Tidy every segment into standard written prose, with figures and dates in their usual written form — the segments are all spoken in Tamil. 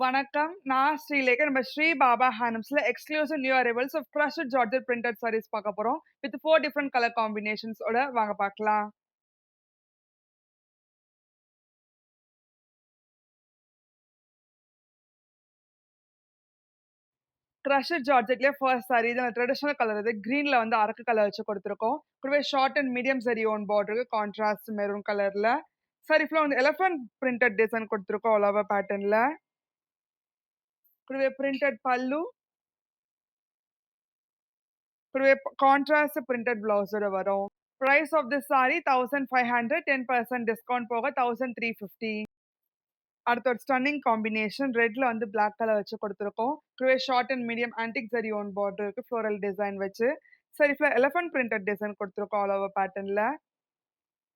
வணக்கம். நான் ஸ்ரீலேகா. நம்ம ஸ்ரீ பாபா ஹேண்ட்லூம்ஸ்ல exclusive new arrivals of crushed georgette printed saris பார்க்க போறோம். வித் 4 டிஃபரெண்ட் கலர் காம்பினேஷன்ஸ் ஓட வாங்க பார்க்கலாம். க்ரஷ்ட் ஜார்ஜெட்லயே ஃபர்ஸ்ட் சாரி இது ட்ரெடிஷனல் கலர் இது. கிரீன்ல வந்து அரக்கு கலர் வச்சு குடுத்துருக்கோம். கூடவே short and medium zari own பார்டருக்கு கான்ட்ராஸ்ட் மெரூன் கலர்ல. சாரி ஃபுல்லா வந்து எலிஃபண்ட் பிரிண்டட் டிசைன் குடுத்துருக்கோம் ஆல் ஓவர் பேட்டர்ன்ல. கூடவே பிரிண்டட் பல்லு, கூடவே கான்ட்ராஸ்ட் பிரிண்டட் பிளவுஸோட வரும். Price of this sari 1500, 10% discount போக 1350. அடுத்து ஒரு ஸ்டன்னிங் காம்பினேஷன். ரெட்ல வந்து பிளாக் கலர் வச்சு குடுத்துருக்கோம். கூடவே short and medium antique zari own border இருக்கு. ஃப்ளோரல் டிசைன் வச்சு. சரி ஃபுல்லா எலிஃபண்ட் பிரிண்டட் டிசைன் குடுத்துருக்கோம் ஆல் ஓவர் பேட்டர்ன்ல.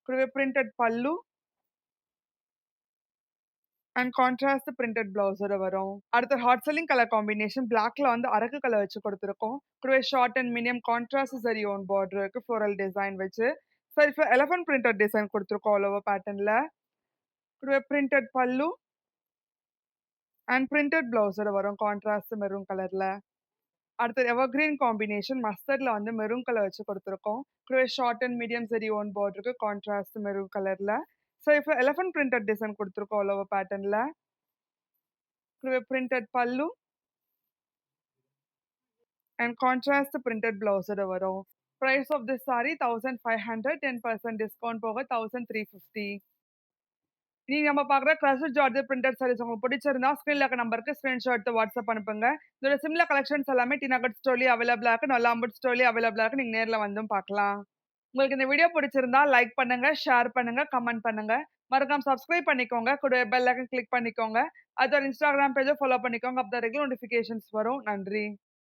கூடவே printed pallu and contrast printed பிளவுஸோட வரும். அடுத்து ஹாட் செல்லிங் கலர் காம்பினேஷன். பிளாக்ல வந்து அரக்கு கலர் வச்சு குடுத்துருக்கோம். கூடவே short and medium contrast zari own border இருக்கு. ஃப்ளோரல் டிசைன் வச்சு. சரி ஃபுல்லா எலிஃபண்ட் பிரிண்டட் டிசைன் குடுத்துருக்கோம் ஆல் ஓவர் பேட்டர்ன்ல. கூடவே பிரிண்டட் பல்லு அண்ட் பிரிண்டட் பிளவுஸோட வரும் கான்ட்ராஸ்ட் மெரூன் கலர்ல. அடுத்தது எவர்கிரீன் காம்பினேஷன். மஸ்டர்ட்ல வந்து மெரூன் கலர் வச்சு குடுத்துருக்கோம். கூடவே short and medium zari own பார்டருக்கு கான்ட்ராஸ்ட் மெரூன் கலர்ல. ஸோ இப்போ எலிஃபண்ட் பிரிண்டட் டிசைன் குடுத்துருக்கோம் ஆல் ஓவர் பேட்டர்ன்ல. கூடவே printed pallu and contrast printed பிளவுஸோட வரும். Price of this sari 1500, 10% discount போக 1350. இனி நம்ம பார்க்குற க்ரஷ் ஜார்ஜெட் பிரிண்டட் சாரீஸ் உங்களுக்கு பிடிச்சிருந்தா ஸ்க்ரீன்ல இருக்க நம்பருக்கு ஸ்க்ரீன்ஷாட் எடுத்து வாட்ஸ்அப் அனுப்புங்க. இதோட சிமிலர் கலெக்ஷன்ஸ் எல்லாமே டி நகர் ஸ்டோர்லயே அவைலபிளா இருக்கு. நல்லாம்பூட் ஸ்டோர்லயே அவைலபிளா இருக்கு. நீங்க நேர்ல வந்தும் பார்க்கலாம். உங்களுக்கு இந்த வீடியோ பிடிச்சிருந்தா லைக் பண்ணுங்க, ஷேர் பண்ணுங்க, கமெண்ட் பண்ணுங்க. மறக்காம சப்ஸ்கிரைப் பண்ணிக்கோங்க. கூடவே பெல் ஐகான் கிளிக் பண்ணிக்கோங்க. அதோட இன்ஸ்டாகிராம் பேஜ ஃபாலோ பண்ணிக்கோங்க. அப்பதான் ரெகுலர் நோட்டிஃபிகேஷன்ஸ் வரும். நன்றி.